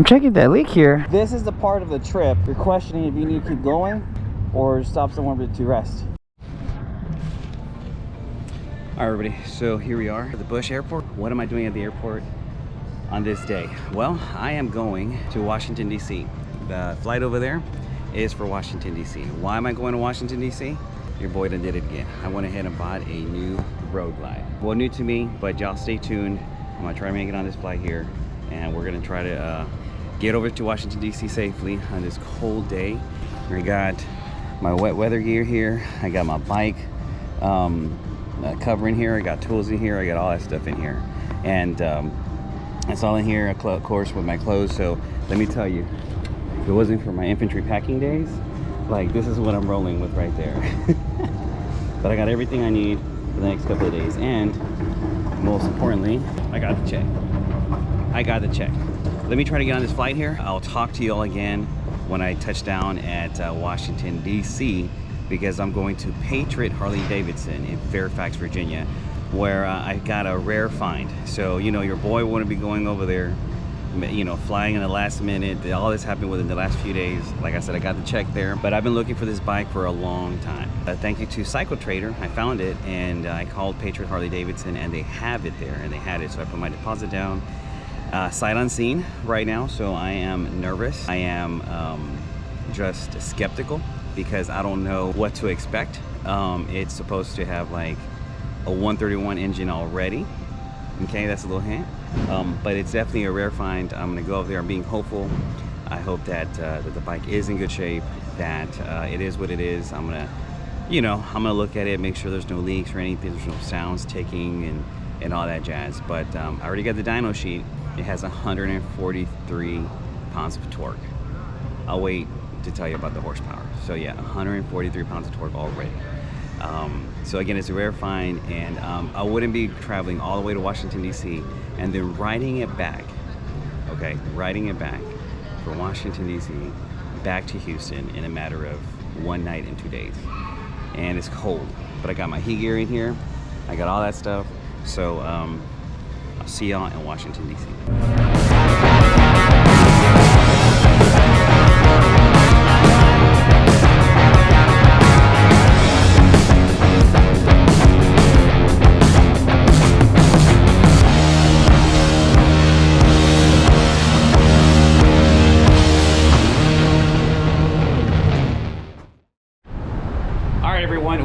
checking that leak here. This is the part of the trip you're questioning if you need to keep going or stop somewhere to rest. All right, everybody, so here we are at the Bush Airport. What am I doing at the airport on this day? Well, I am going to Washington, D.C. The flight over there is for Washington, D.C. Why am I going to Washington, D.C.? Your boy done did it again. I went ahead and bought a new Road Glide. Well, new to me, but y'all stay tuned. I'm gonna try to make it on this flight here, and we're gonna try to get over to Washington, D.C. safely on this cold day. I got my wet weather gear here. I got my bike cover in here. I got tools in here. I got all that stuff in here. And it's all in here, of course, with my clothes. So let me tell you, if it wasn't for my infantry packing days, like, this is what I'm rolling with right there. But I got everything I need for the next couple of days. And most importantly, I got the check. I got the check. Let me try to get on this flight here. I'll talk to you all again when I touch down at Washington, D.C., because I'm going to Patriot Harley Davidson in Fairfax, Virginia, where I got a rare find. So, you know, your boy wouldn't be going over there, you know, flying in the last minute. All this happened within the last few days. Like I said, I got the check there, but I've been looking for this bike for a long time. Thank you to Cycle Trader, I found it, and I called Patriot Harley Davidson, and they have it there, and they had it. So I put my deposit down, sight unseen right now. So I am nervous. I am just skeptical because I don't know what to expect. It's supposed to have like a 131 engine already. Okay, that's a little hint. But it's definitely a rare find. I'm gonna go over there. I'm being hopeful. I hope that, that the bike is in good shape, that it is what it is. I'm gonna, you know, I'm gonna look at it, make sure there's no leaks or anything, there's no sounds ticking and all that jazz. But I already got the dyno sheet. It has 143 pounds of torque. I'll wait to tell you about the horsepower. So yeah, 143 pounds of torque already. So again, it's a rare find, and I wouldn't be traveling all the way to Washington, D.C. and then riding it back, okay, riding it back from Washington, D.C. back to Houston in a matter of 1 night and 2 days. And it's cold, but I got my heat gear in here. I got all that stuff. So I'll see y'all in Washington, D.C.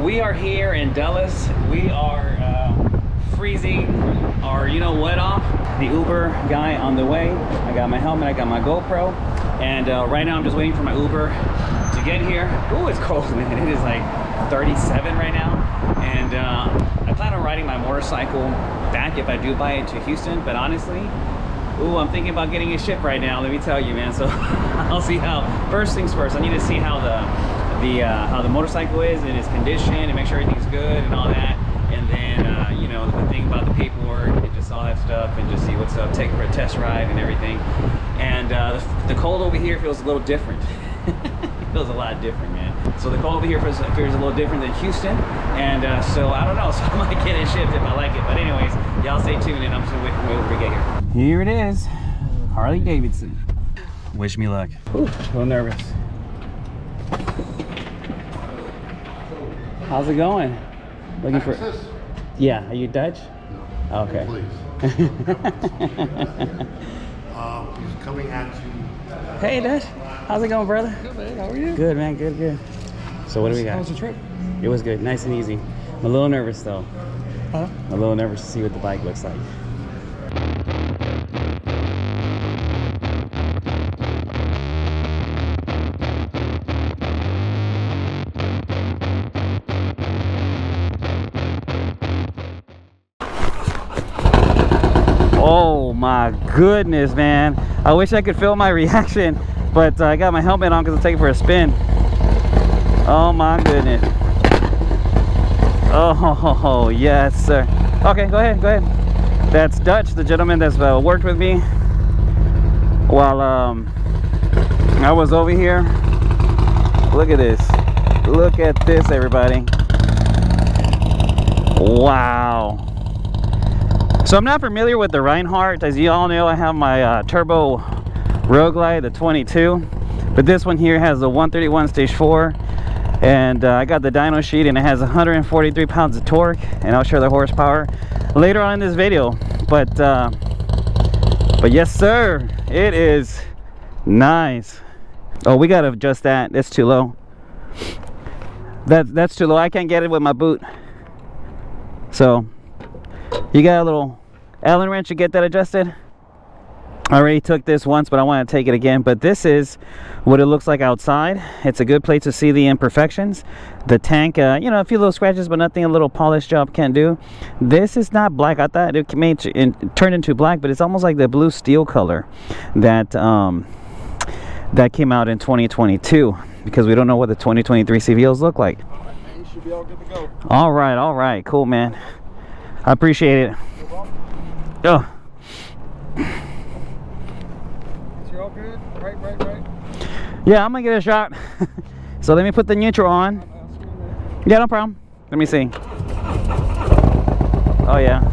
We are here in Dallas. We are freezing our, you know what, off. The Uber guy on the way. I got my helmet, I got my GoPro, and right now I'm just waiting for my Uber to get here. Ooh, it's cold, man. It is like 37 right now, and I plan on riding my motorcycle back if I do buy it to Houston. But honestly, ooh, I'm thinking about getting a ship right now. Let me tell you, man. So I'll see how. First things first, I need to see how the motorcycle is in its condition and make sure everything's good and all that, and then you know, the thing about the paperwork and just all that stuff, and just see what's up, take it for a test ride and everything. And the cold over here feels a little different. It feels a lot different, man. So the cold over here feels a little different than Houston, and so I don't know, so I might get it shipped if I like it. But anyways, y'all stay tuned, and I'm just gonna wait for my Uber to get here. Here it is, Harley Davidson. Wish me luck. Ooh, a little nervous. How's it going? Looking for... Yeah, are you Dutch? No. Okay. Please. He's coming at you. Hey, Dutch. How's it going, brother? Good, man. How are you? Good, man. Good, good. So what do we got? How was the trip? It was good. Nice and easy. I'm a little nervous, though. Huh? I'm a little nervous to see what the bike looks like. Oh my goodness, man. I wish I could film my reaction, but I got my helmet on because I'm taking for a spin. Oh my goodness. Oh, yes, sir. Okay, go ahead, go ahead. That's Dutch, the gentleman that's worked with me while I was over here. Look at this. Look at this, everybody. Wow. So I'm not familiar with the Reinhardt. As you all know, I have my turbo Road Glide, the 22. But this one here has the 131 stage 4. And I got the dyno sheet, and it has 143 pounds of torque. And I'll share the horsepower later on in this video. But yes, sir, it is nice. Oh, we gotta adjust that. That's too low. That's too low. I can't get it with my boot. So you got a little Allen wrench to get that adjusted. I already took this once, but I want to take it again. But this is what it looks like outside. It's a good place to see the imperfections. The tank, you know, a few little scratches, but nothing a little polish job can't do. This is not black. I thought it may turn into black, but it's almost like the blue steel color that that came out in 2022, because we don't know what the 2023 CVOs look like. All right, man, you should be all good to go. All right, cool, man. I appreciate it. You're welcome. Oh. You're all good? Right. Yeah, I'm gonna get a shot. So let me put the neutral on. Yeah, no problem. Let me see. Oh yeah.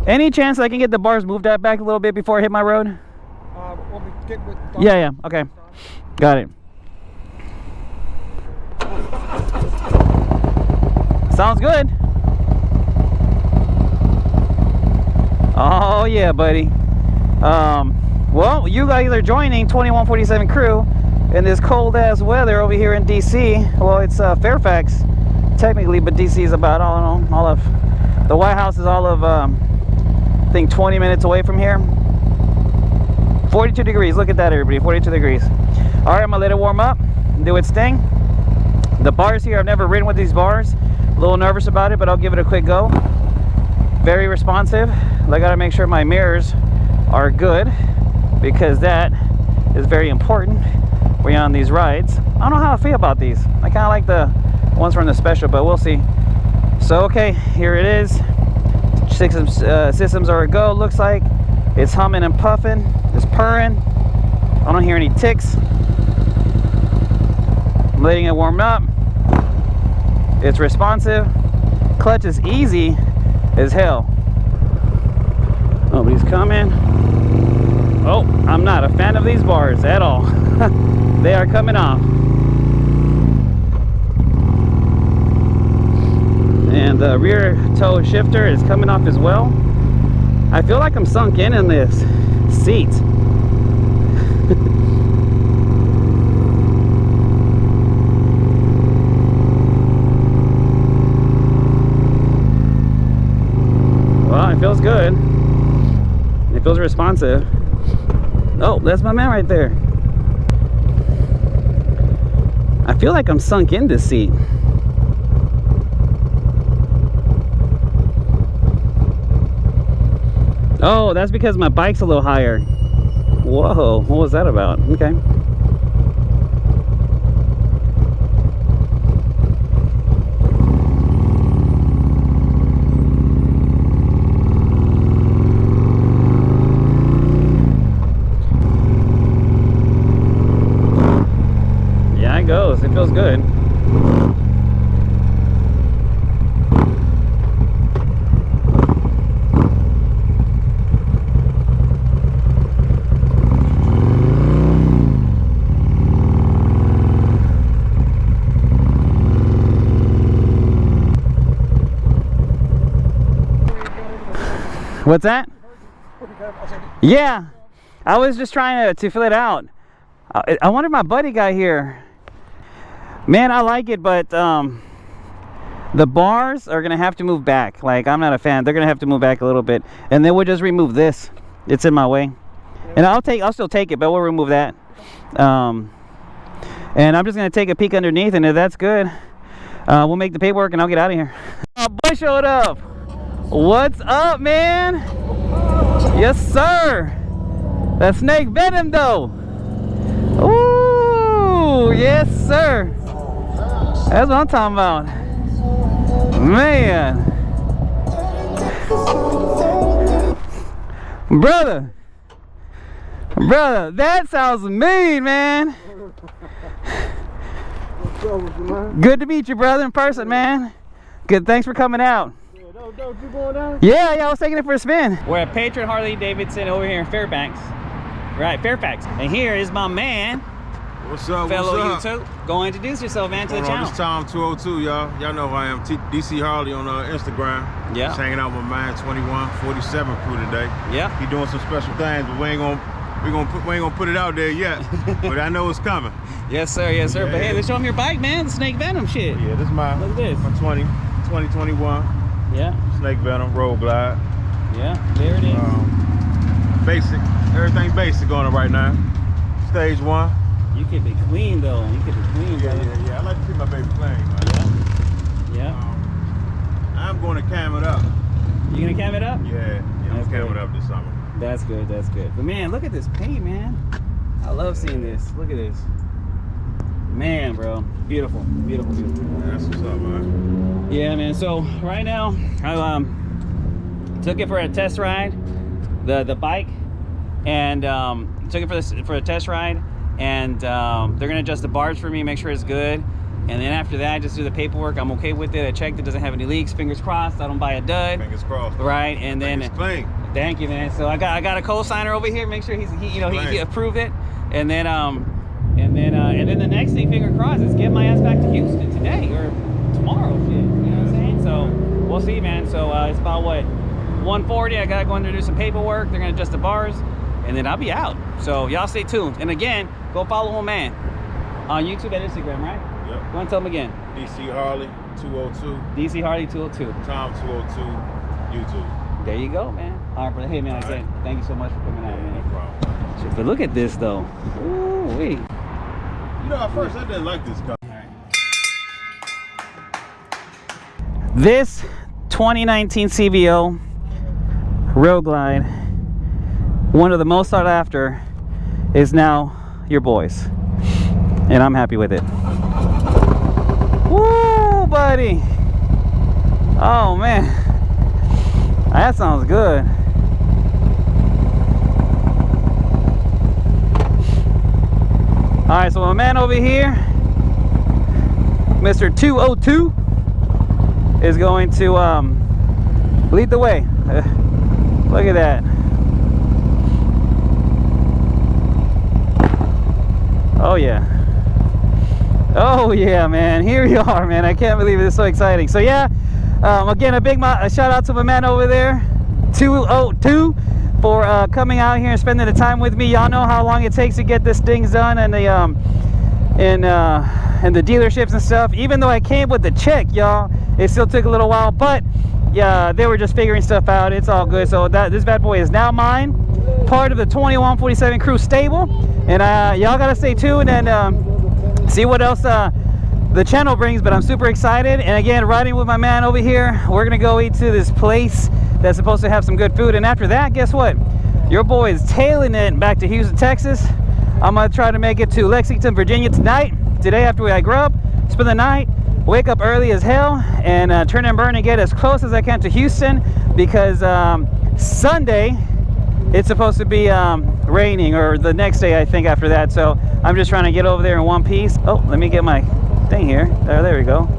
Any chance I can get the bars moved that back a little bit before I hit my road? Want me to get with Yeah, okay. Got it. Sounds good. Oh yeah, buddy. Well, you guys are joining 2147 crew in this cold ass weather over here in DC. Well, it's Fairfax technically, but DC is about all of the White House is all of I think 20 minutes away from here. 42 degrees. Look at that, everybody. 42 degrees. All right, I'm gonna let it warm up, do its thing. The bars here, I've never ridden with these bars. A little nervous about it, but I'll give it a quick go. Very responsive. I gotta make sure my mirrors are good, because that is very important when you're on these rides. I don't know how I feel about these. I kind of like the ones from the special, but we'll see. So okay, here it is. Systems are a go. Looks like it's humming and puffing. It's purring. I don't hear any ticks. I'm letting it warm up. It's responsive. Clutch is easy as hell. Nobody's coming. Oh, I'm not a fan of these bars at all. They are coming off. And the rear toe shifter is coming off as well. I feel like I'm sunk in this seat. Well, it feels good. It feels responsive. Oh, that's my man right there. I feel like I'm sunk in this seat. Oh, that's because my bike's a little higher. Whoa, what was that about? Okay. Yeah, it goes. It feels good. What's that? Yeah, I was just trying to fill it out. I wonder if my buddy got here. Man, I like it, but the bars are gonna have to move back. Like, I'm not a fan. They're gonna have to move back a little bit, and then we'll just remove this. It's in my way, and I'll still take it, but we'll remove that. And I'm just gonna take a peek underneath, and if that's good, we'll make the paperwork, and I'll get out of here. My boy showed up. What's up, man? Yes, sir. That snake venom, though. Ooh, yes, sir. That's what I'm talking about. Man. Brother, that sounds mean, man. What's up with you, man? Good to meet you, brother, in person, man. Good, thanks for coming out. Yeah, no, Oh, don't you going down? Yeah, I was taking it for a spin. We're at Patron Harley Davidson over here in Fairfax. Right, Fairfax. And here is my man. What's up, Fellow what's up? YouTube. Go introduce yourself, man, to the channel. This Tom 202, y'all. Y'all know who I am. DC Harley on Instagram. Yeah. Just hanging out with my man 2147 crew today. Yeah. He doing some special things, but we ain't gonna put it out there yet. But I know it's coming. Yes, sir. Yes, sir. Yeah. But hey, let's show them your bike, man. The Snake Venom shit. Yeah, this is my Look at this. my 2021 Yeah. Snake Venom Road Glide. Yeah. There it is. Basic. Everything basic on it right now. Stage 1. You could be clean though. You could be clean, brother. Yeah. I like to see my baby playing. Man. Yeah. I'm going to cam it up. You gonna cam it up? Yeah, I'm That's cam good. it up this summer. That's good. That's good. But man, look at this paint, man. I love seeing this. Look at this. Man, bro. Beautiful. Beautiful, beautiful. That's what's up, man. Yeah, man. So right now, I took it for a test ride, the bike, and took it for a test ride, and they're gonna adjust the bars for me, make sure it's good, and then after that, I just do the paperwork. I'm okay with it. I checked it doesn't have any leaks. Fingers crossed. I don't buy a dud. Fingers crossed. Right, and then It's clean. thank you, man. So I got a co-signer over here. Make sure he approved it, and then the next thing, finger crossed, is get my ass back to Houston today or tomorrow. Shit, you know what I'm saying? So we'll see, man. So it's about what 1:40. I gotta go in there and do some paperwork. They're gonna adjust the bars, and then I'll be out. So y'all stay tuned. And again, go follow my man on YouTube and Instagram, right? Yep. Go and tell them again. DC Harley 202. DC Harley 202. Tom 202. YouTube. There you go, man. All right, brother. Hey, man. All right. Again, thank you so much for coming out, No man. problem. Shit, but look at this though. Ooh-wee. You know, at first I didn't like this car. This 2019 CVO Road Glide, one of the most sought after, is now your boys, and I'm happy with it. Woo, buddy! Oh man, that sounds good. All right, so my man over here, Mr. 202, is going to lead the way. Look at that. Oh yeah. Oh yeah, man. Here we are, man. I can't believe it. It's so exciting. So yeah, again, a big shout out to my man over there, 202, for coming out here and spending the time with me. Y'all know how long it takes to get this thing done, and the dealerships and stuff. Even though I came with the check, y'all, it still took a little while, but yeah, they were just figuring stuff out. It's all good. So this bad boy is now mine, part of the 2147 crew stable, and y'all gotta stay tuned and see what else the channel brings. But I'm super excited, and again, riding with my man over here, we're gonna go eat to this place that's supposed to have some good food, and after that, guess what, your boy is tailing it back to Houston, Texas. I'm gonna try to make it to Lexington, Virginia today after I grub, spend the night, wake up early as hell, and turn and burn and get as close as I can to Houston, because Sunday it's supposed to be raining, or the next day I think after that. So I'm just trying to get over there in one piece. Oh, let me get my thing here. There we go.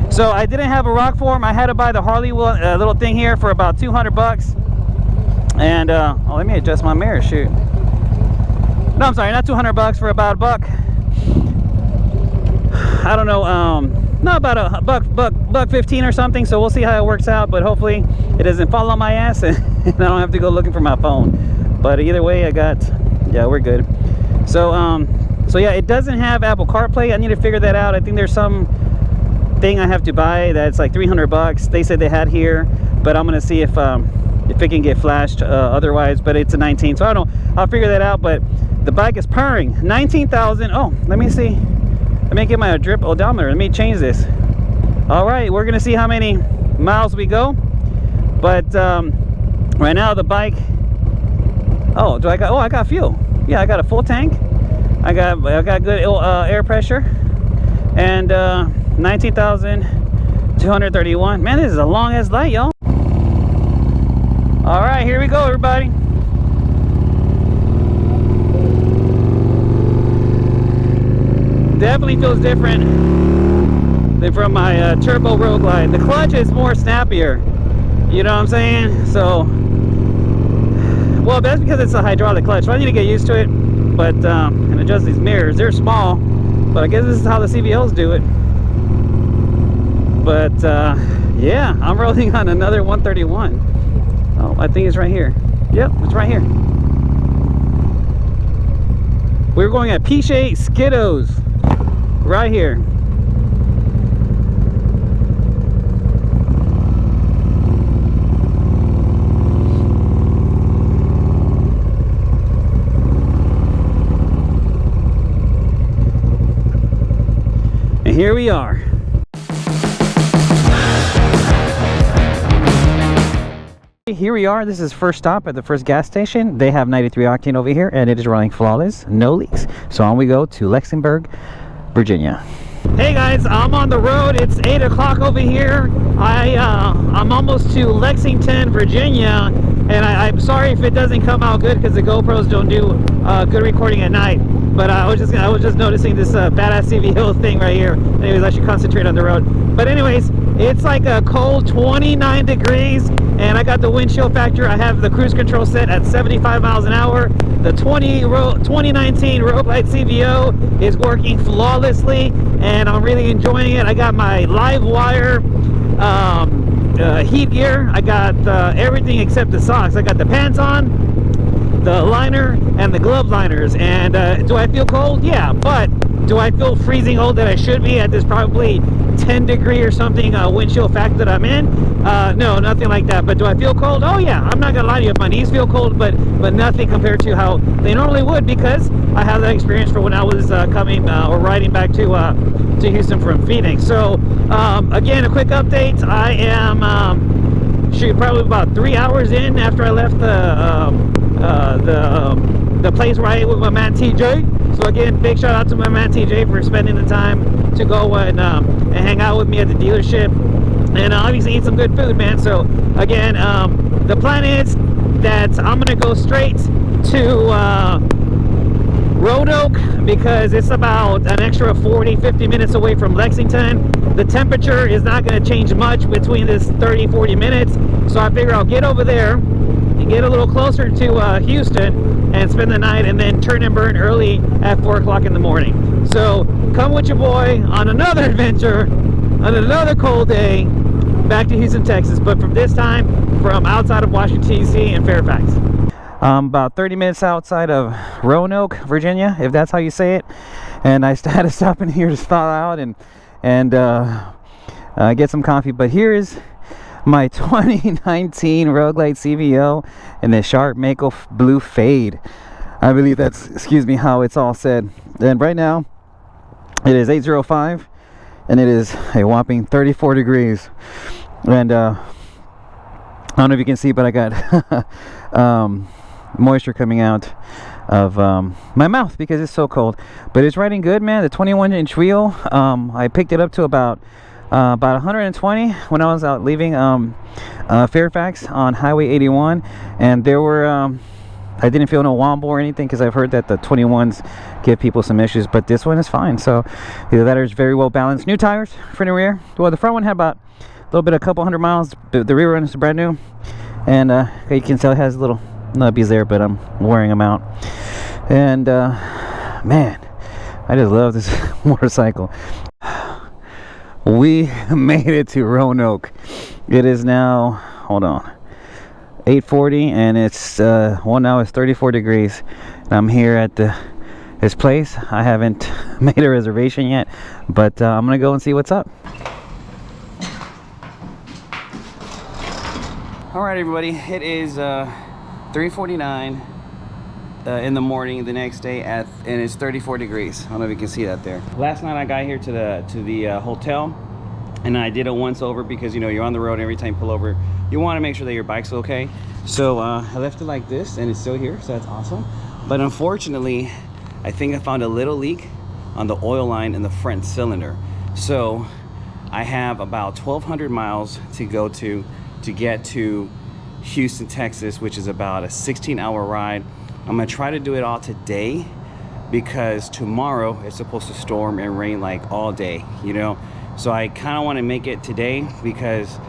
So I didn't have a rock form. I had to buy the Harley little thing here for about 200 bucks. And oh, let me adjust my mirror. Shoot. No, I'm sorry, not 200 bucks, for about $1. I don't know, no, about a buck 15 or something. So we'll see how it works out, but hopefully it doesn't fall on my ass and I don't have to go looking for my phone. But either way, yeah, we're good. So yeah, it doesn't have Apple CarPlay. I need to figure that out. I think there's some thing I have to buy that's like 300 bucks. They said they had here, but I'm gonna see if it can get flashed otherwise. But it's a 19, so I don't know. I'll figure that out. But the bike is purring. 19,000. Oh, let me see. Let me get my drip odometer. Let me change this. All right, we're gonna see how many miles we go. But right now the bike. Oh, I got fuel. Yeah, I got a full tank. I got good air pressure, and 19,231. Man, this is a long ass light, y'all. All right, here we go, everybody. Definitely feels different than from my Turbo Road Glide. The clutch is more snappier. You know what I'm saying? So, well, that's because it's a hydraulic clutch. So I need to get used to it. But, and adjust these mirrors. They're small, but I guess this is how the CVOs do it. But, yeah, I'm rolling on another 131. Oh, I think it's right here. Yep, it's right here. We're going at P-Shade Skiddos. Right here. And here we are. Here we are. This is first stop at the first gas station. They have 93 octane over here, and it is running flawless, no leaks. So on we go to Lexingburg, Virginia. Hey guys, I'm on the road. It's 8 o'clock over here. I'm almost to Lexington, Virginia, and I'm sorry if it doesn't come out good because the GoPros don't do good recording at night. But I was just noticing this badass CVO thing right here. Anyways, I should concentrate on the road. But anyways, it's like a cold 29 degrees, and I got the wind chill factor. I have the cruise control set at 75 miles an hour. The 2019 Road Glide CVO is working flawlessly, and I'm really enjoying it. I got my live wire heat gear. I got everything except the socks. I got the pants on, the liner, and the glove liners. And do I feel cold? Yeah, but do I feel freezing cold that I should be at this probably 10 degree or something wind chill factor that I'm in? No, nothing like that. But do I feel cold? Oh yeah, I'm not gonna lie to you. My knees feel cold, but nothing compared to how they normally would, because I have that experience for when I was coming or riding back to Houston from Phoenix. So again, a quick update. I am probably about 3 hours in after I left the place where I ate with my man TJ. So again, big shout out to my man TJ for spending the time to go and hang out with me at the dealership, and obviously eat some good food, man. So again, the plan is that I'm gonna go straight to Roanoke, because it's about an extra 40-50 minutes away from Lexington. The temperature is not going to change much between this 30-40 minutes, so I figure I'll get over there and get a little closer to Houston and spend the night, and then turn and burn early at 4 o'clock in the morning. So come with your boy on another adventure on another cold day back to Houston, Texas, but from this time from outside of Washington D.C. and Fairfax. About 30 minutes outside of Roanoke, Virginia, if that's how you say it. And I had to stop in here to thaw out and get some coffee. But here is my 2019 Road Glide CVO in the sharp Mako blue fade. I believe that's, excuse me, how it's all said. And right now it is 8:05, and it is a whopping 34 degrees. And I don't know if you can see, but I got moisture coming out of my mouth because it's so cold. But it's riding good, man. The 21-inch wheel, I picked it up to about 120 when I was out leaving Fairfax on Highway 81, and there were I didn't feel no womble or anything, because I've heard that the 21s give people some issues, but this one is fine. So either that or it's very well balanced. New tires, front and rear. Well, the front one had about a little bit, a couple hundred miles. The rear one is brand new, and you can tell it has little nubbies there, but I'm wearing them out. And man, I just love this motorcycle. We made it to Roanoke. It is now, hold on, 8:40, and it's now it's 34 degrees. And I'm here at this place. I haven't made a reservation yet, but I'm gonna go and see what's up. All right, everybody, it is 3:49 in the morning the next day, and it's 34 degrees. I don't know if you can see that there. Last night I got here to the hotel, and I did a once over, because you know you're on the road, and every time you pull over you want to make sure that your bike's okay. So I left it like this, and it's still here, so that's awesome. But unfortunately, I think I found a little leak on the oil line in the front cylinder. So I have about 1,200 miles to go to get to Houston, Texas, which is about a 16-hour ride. I'm gonna try to do it all today, because tomorrow it's supposed to storm and rain like all day, you know. So I kind of want to make it today, because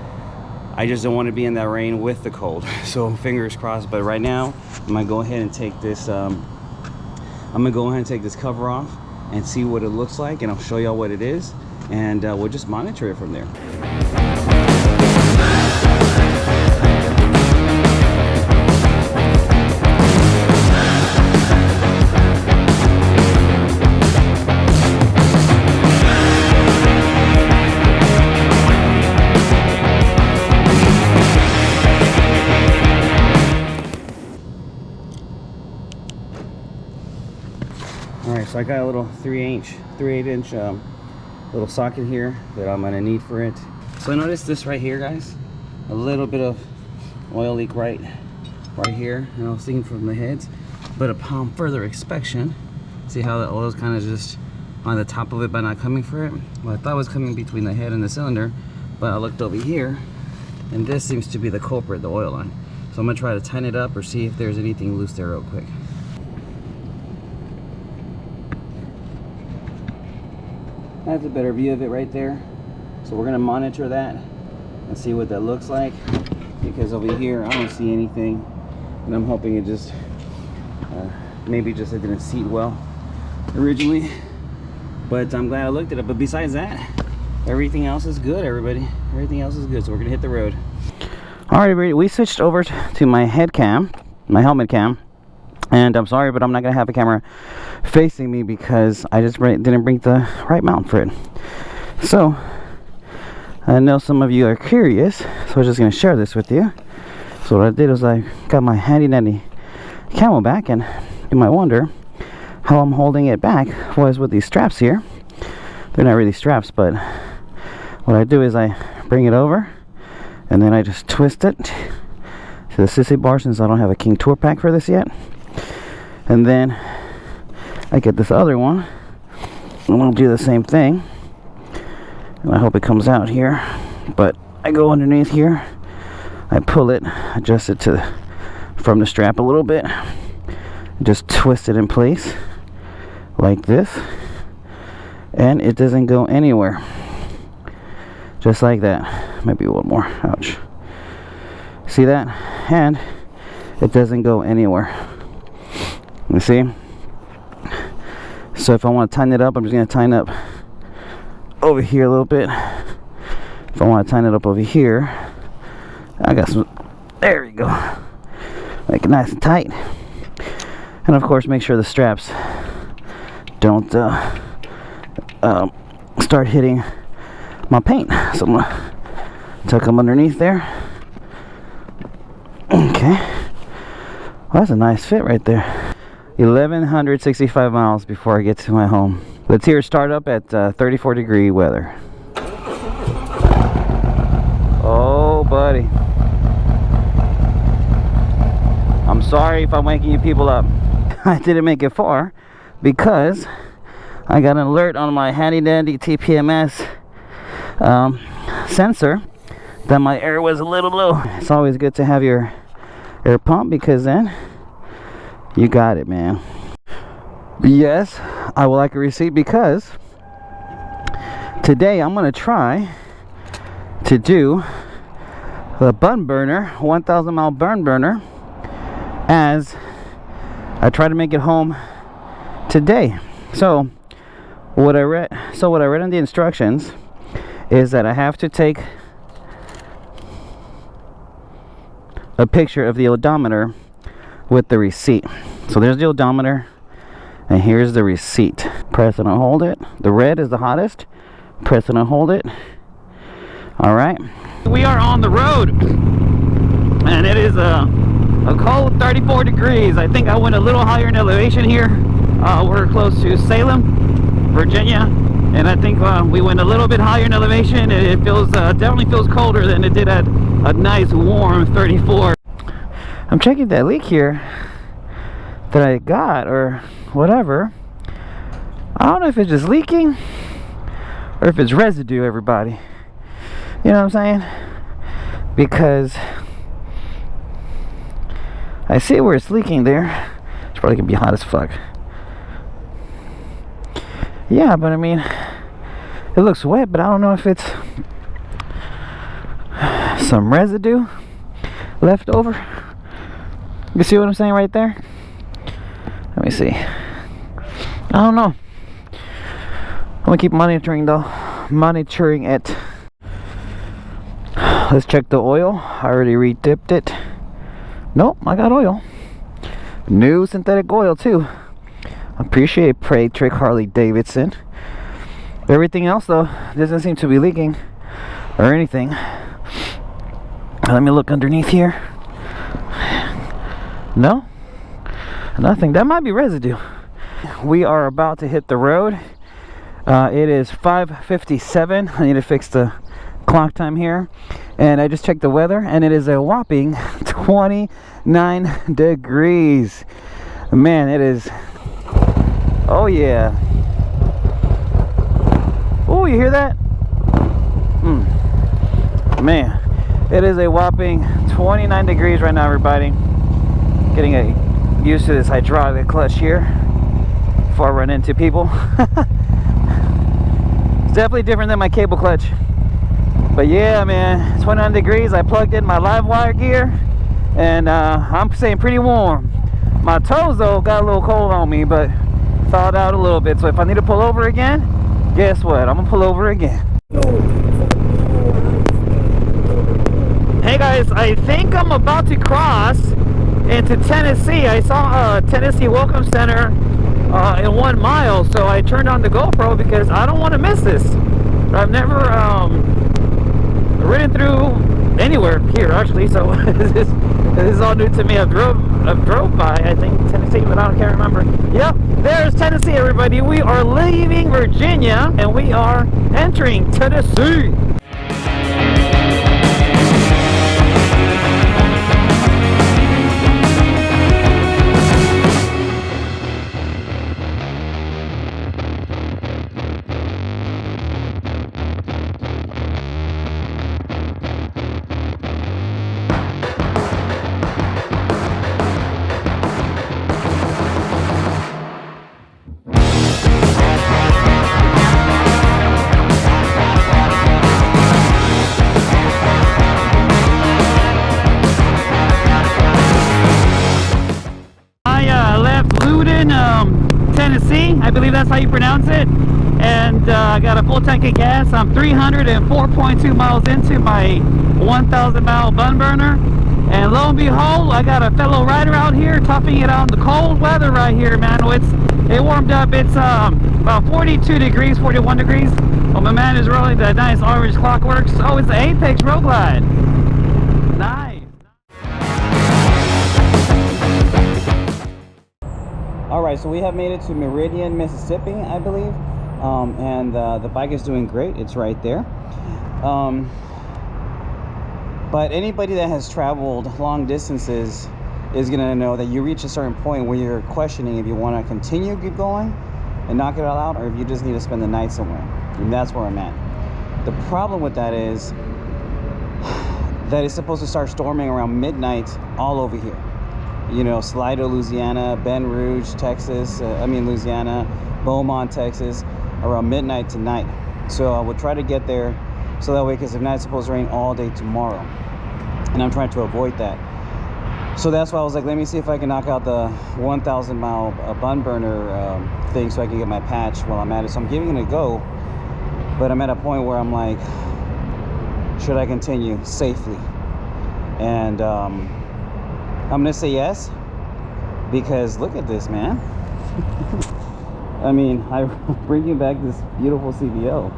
I just don't want to be in that rain with the cold. So fingers crossed. But right now, I'm gonna go ahead and take this. I'm gonna go ahead and take this cover off and see what it looks like, and I'll show y'all what it is, and we'll just monitor it from there. Alright, so I got a little 3/8 inch little socket here that I'm gonna need for it. So I noticed this right here, guys, a little bit of oil leak right here, and I was thinking from the heads, but upon further inspection, see how the oil's kind of just on the top of it but not coming for it. Well, I thought it was coming between the head and the cylinder, but I looked over here and this seems to be the culprit, the oil line. So I'm gonna try to tighten it up or see if there's anything loose there real quick. That's a better view of it right there. So we're gonna monitor that and see what that looks like, because over here I don't see anything, and I'm hoping it just maybe just it didn't seat well originally, but I'm glad I looked at it. But besides that, everything else is good, everybody. Everything else is good. So we're gonna hit the road. All right, everybody, we switched over to my head cam, my helmet cam. And I'm sorry, but I'm not gonna have a camera facing me because I just didn't bring the right mount for it. So I know some of you are curious, so I'm just gonna share this with you. So what I did was I got my handy dandy camel back, and you might wonder how I'm holding it back was with these straps here. They're not really straps, but what I do is I bring it over and then I just twist it to the sissy bar, since I don't have a King Tour pack for this yet. And then I get this other one, and I'll do the same thing, and I hope it comes out here. But I go underneath here, I pull it, adjust it from the strap a little bit, just twist it in place like this, and it doesn't go anywhere. Just like that. Maybe one more. Ouch. See that? And it doesn't go anywhere. You see? So if I want to tighten it up, I'm just going to tighten up over here a little bit. If I want to tighten it up over here, I got some, there we go, make it nice and tight. And of course, make sure the straps don't start hitting my paint. So I'm gonna tuck them underneath there. Okay, well, that's a nice fit right there. 1,165 miles before I get to my home. Let's hear it start up at 34-degree weather. Oh, buddy. I'm sorry if I'm waking you people up. I didn't make it far because I got an alert on my handy dandy TPMS sensor that my air was a little low. It's always good to have your air pump, because then you got it, man. Yes, I would like a receipt, because today I'm gonna try to do the bun burner, 1,000 mile burn burner, as I try to make it home today. So what I read in the instructions is that I have to take a picture of the odometer with the receipt. So there's the odometer, and here's the receipt. Press it and hold it. The red is the hottest. Press it and hold it. All right. We are on the road, and it is a cold 34 degrees. I think I went a little higher in elevation here. We're close to Salem, Virginia, and I think we went a little bit higher in elevation. It feels definitely feels colder than it did at a nice warm 34. I'm checking that leak here that I got, or whatever. I don't know if it's just leaking or if it's residue, everybody. You know what I'm saying? Because I see where it's leaking there. It's probably gonna be hot as fuck. Yeah, but I mean, it looks wet, but I don't know if it's some residue left over. You see what I'm saying right there? Let me see. I don't know. I'm gonna keep monitoring though. Monitoring it. Let's check the oil. I already re-dipped it. Nope, I got oil. New synthetic oil too. Appreciate Pray Trick Harley Davidson. Everything else though doesn't seem to be leaking or anything. Let me look underneath here. No, nothing. That might be residue. We are about to hit the road. It is 5:57. I need to fix the clock time here, and I just checked the weather, and it is a whopping 29 degrees. Man, it is. Oh yeah. Oh, you hear that? Man, it is a whopping 29 degrees right now, everybody. Getting used to this hydraulic clutch here before I run into people. It's definitely different than my cable clutch. But yeah, man, 29 degrees. I plugged in my live wire gear, and I'm staying pretty warm. My toes though got a little cold on me, but thawed out a little bit. So if I need to pull over again, guess what? I'm gonna pull over again. Hey guys, I think I'm about to cross into Tennessee. I saw Tennessee Welcome Center in 1 mile, so I turned on the GoPro because I don't want to miss this. I've never ridden through anywhere here actually, so this is all new to me. I've drove by, I think, Tennessee, but I can't remember. Yep, there's Tennessee, everybody. We are leaving Virginia and we are entering Tennessee. Tennessee, I believe that's how you pronounce it, and I got a full tank of gas. I'm 304.2 miles into my 1,000 mile bun burner, and lo and behold, I got a fellow rider out here toughing it out in the cold weather right here, man. It warmed up. It's about 42 degrees, 41 degrees. Well, my man is rolling the nice orange Clockworks. Oh, it's the Apex Road Glide. Nice. Alright, so we have made it to Meridian, Mississippi, I believe, and the bike is doing great. It's right there. But anybody that has traveled long distances is going to know that you reach a certain point where you're questioning if you want to continue, keep going and knock it all out, or if you just need to spend the night somewhere. And that's where I'm at. The problem with that is that it's supposed to start storming around midnight all over here. You know, Slido, Louisiana, Ben Rouge, Texas, Louisiana, Beaumont, Texas, around midnight tonight. So I will try to get there so that way, because if not, it's supposed to rain all day tomorrow. And I'm trying to avoid that. So that's why I was like, let me see if I can knock out the 1,000 mile bun burner thing so I can get my patch while I'm at it. So I'm giving it a go, but I'm at a point where I'm like, should I continue safely? And I'm gonna say yes, because look at this, man. I mean, I bring you back this beautiful CVO,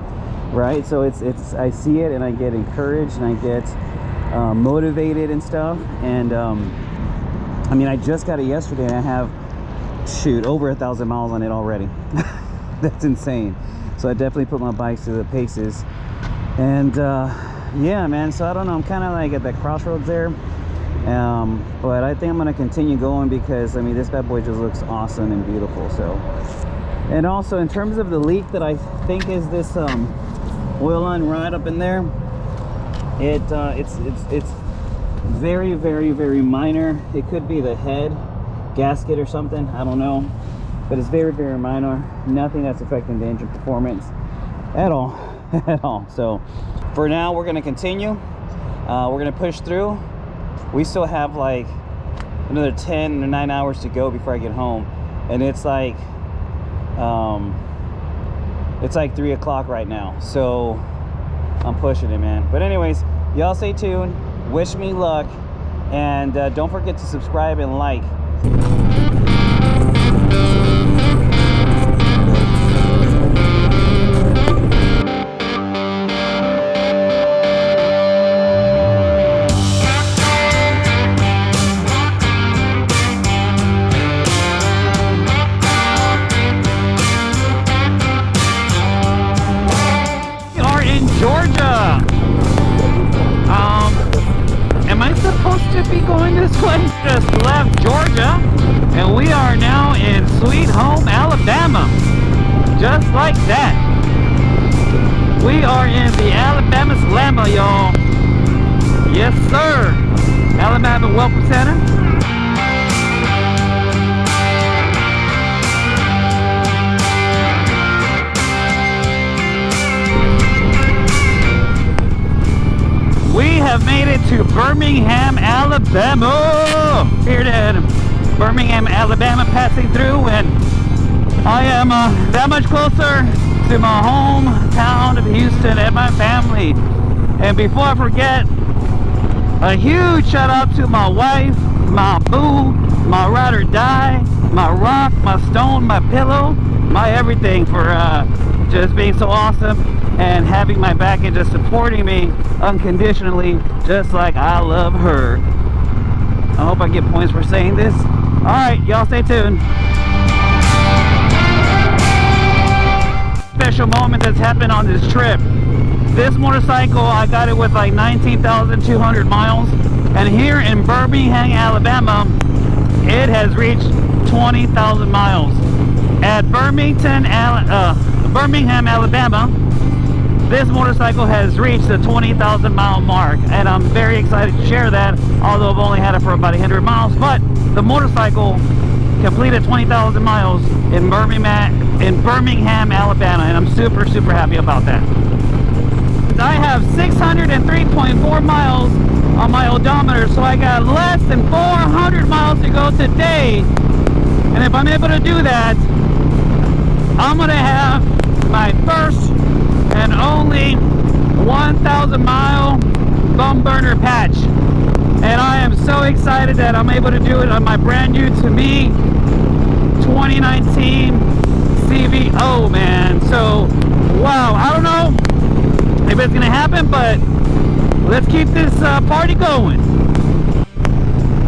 right? So it's I see it and I get encouraged and I get motivated and stuff. And I mean, I just got it yesterday and I have, shoot, over 1,000 miles on it already. That's insane. So I definitely put my bikes to the paces. And yeah, man, so I don't know, I'm kind of like at that crossroads there. But I think I'm gonna continue going because I mean this bad boy just looks awesome and beautiful. So, and also in terms of the leak that I think is this oil line right up in there, it's very, very, very minor. It could be the head gasket or something, I don't know, but it's very, very minor. Nothing that's affecting the engine performance at all. At all. So for now we're going to continue. We're gonna push through. We still have like another 10 or 9 hours to go before I get home, and it's like 3 o'clock right now, so I'm pushing it, man. But anyways, y'all stay tuned, wish me luck, and don't forget to subscribe and like. Just left Georgia and we are now in Sweet Home, Alabama. Just like that. We are in the Alabama Slammer, y'all. Yes, sir. Alabama Welcome Center. We have made it to Birmingham, Alabama. Here at Birmingham, Alabama, passing through, and I am that much closer to my hometown of Houston and my family. And before I forget, a huge shout out to my wife, my boo, my ride or die, my rock, my stone, my pillow, my everything for just being so awesome and having my back and just supporting me unconditionally, just like I love her. I hope I get points for saying this. Alright, y'all stay tuned. Special moment that's happened on this trip. This motorcycle, I got it with like 19,200 miles, and here in Birmingham, Alabama, it has reached 20,000 miles. At Birmingham, Alabama, this motorcycle has reached the 20,000 mile mark, and I'm very excited to share that, although I've only had it for about 100 miles. But the motorcycle completed 20,000 miles in Birmingham, Alabama, and I'm super happy about that. I have 603.4 miles on my odometer, so I got less than 400 miles to go today. And if I'm able to do that, I'm gonna have my first and only 1,000 mile bum burner patch, and I am so excited that I'm able to do it on my brand new to me 2019 CVO, man. So wow, I don't know if it's gonna happen, but let's keep this party going.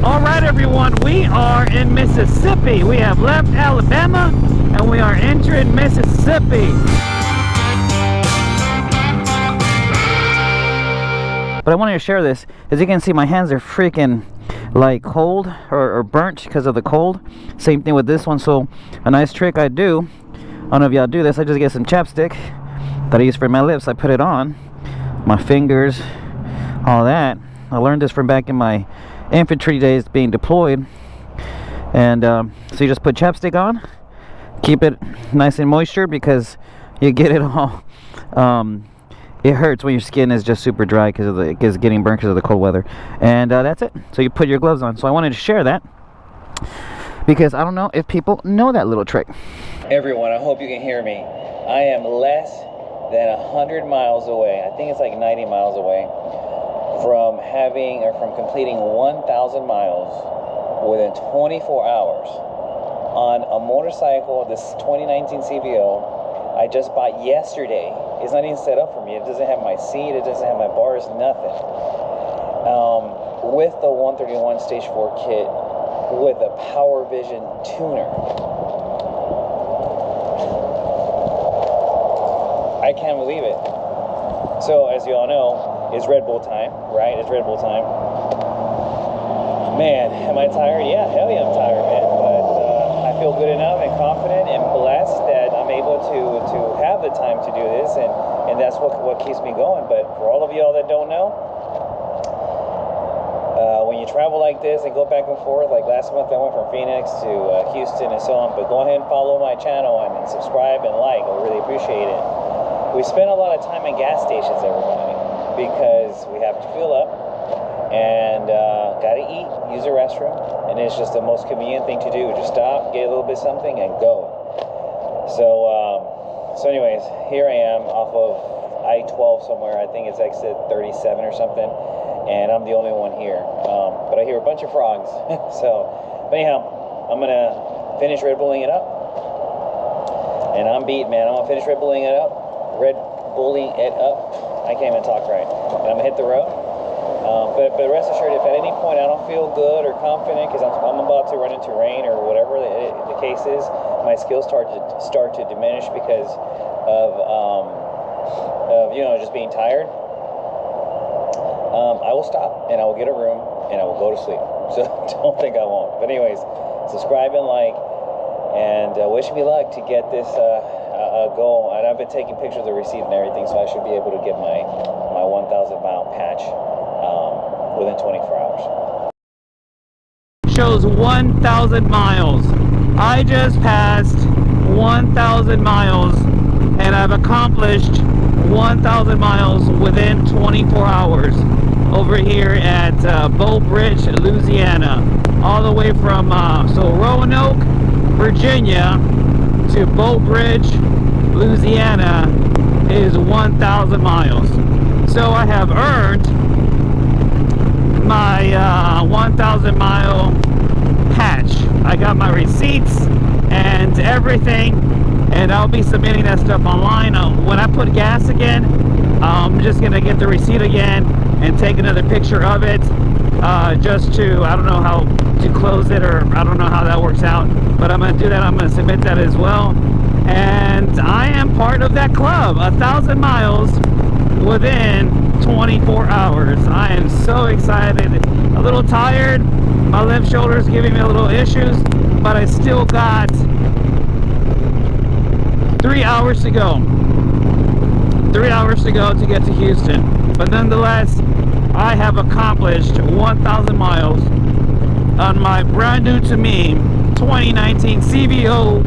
All right, everyone, we are in Mississippi. We have left Alabama and we are entering Mississippi. But I wanted to share this. As you can see, my hands are freaking like cold or burnt because of the cold. Same thing with this one. So a nice trick I do, I don't know if y'all do this, I just get some chapstick that I use for my lips. I put it on my fingers, all that. I learned this from back in my infantry days being deployed. And so you just put chapstick on, keep it nice and moisture, because you get it all it hurts when your skin is just super dry because of it's getting burnt because of the cold weather. And that's it. So you put your gloves on. So I wanted to share that because I don't know if people know that little trick. Everyone, I hope you can hear me. I am less than 100 miles away. I think it's like 90 miles away from completing 1,000 miles within 24 hours on a motorcycle, this 2019 CVO. I just bought yesterday. It's not even set up for me. It doesn't have my seat. It doesn't have my bars, nothing. With the 131 Stage 4 kit, with a Powervision tuner. I can't believe it. So, as you all know, it's Red Bull time, right? It's Red Bull time. Man, am I tired? Yeah, hell yeah, I'm tired, man. But I feel good enough and confident and blessed that I'm able to have the time to do this, and that's what keeps me going. But for all of y'all that don't know, when you travel like this and go back and forth, like last month I went from Phoenix to Houston and so on, but go ahead and follow my channel and subscribe and like. I really appreciate it. We spend a lot of time in gas stations, everybody. because we have to fuel up and gotta eat, use the restroom, and it's just the most convenient thing to do. Just stop, get a little bit of something, and go. So anyways, here I am off of I-12 somewhere. I think it's exit 37 or something, and I'm the only one here. But I hear a bunch of frogs. But anyhow, I'm gonna finish Red Bulling it up, and I'm beat, man. I'm gonna finish Red Bulling it up. I can't even talk right. And I'm gonna hit the road. But rest assured, if at any point I don't feel good or confident because I'm about to run into rain or whatever the case is, my skills start to diminish because of just being tired. I will stop and I will get a room and I will go to sleep. So don't think I won't. But anyways, subscribe and like, and wish me luck to get this goal. And I've been taking pictures of the receipt and everything, so I should be able to get my 1,000 mile patch within 24 hours. Shows 1,000 miles. I just passed 1,000 miles and I've accomplished 1,000 miles within 24 hours over here at Bow Bridge, Louisiana, all the way from Roanoke, Virginia to Bow Bridge, Louisiana is 1,000 miles. So I have earned my 1,000 mile patch. I got my receipts and everything, and I'll be submitting that stuff online. When I put gas again, I'm just gonna get the receipt again and take another picture of it, just to, I don't know how to close it, or I don't know how that works out, but I'm gonna do that. I'm gonna submit that as well, and I am part of that club. 1,000 miles within 24 hours. I am so excited. A little tired. My left shoulder is giving me a little issues, but I still got 3 hours to go. 3 hours to go to get to Houston. But nonetheless, I have accomplished 1,000 miles on my brand new to me 2019 CVO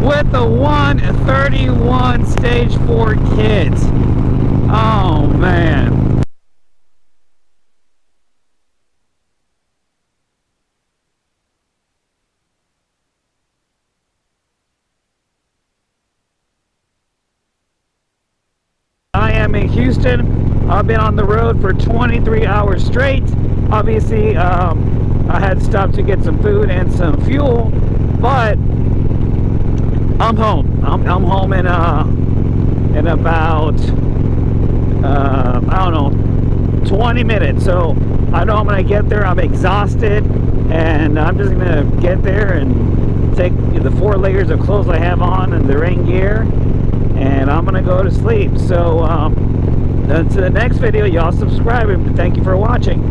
with the 131 Stage 4 kit. Oh man. I am in Houston. I've been on the road for 23 hours straight. Obviously, I had stopped to get some food and some fuel, but I'm home. I'm home in about I don't know, 20 minutes. So I know I'm gonna get there. I'm exhausted, and I'm just gonna get there and take the 4 layers of clothes I have on and the rain gear, and I'm gonna go to sleep. So until the next video, y'all subscribe, and thank you for watching.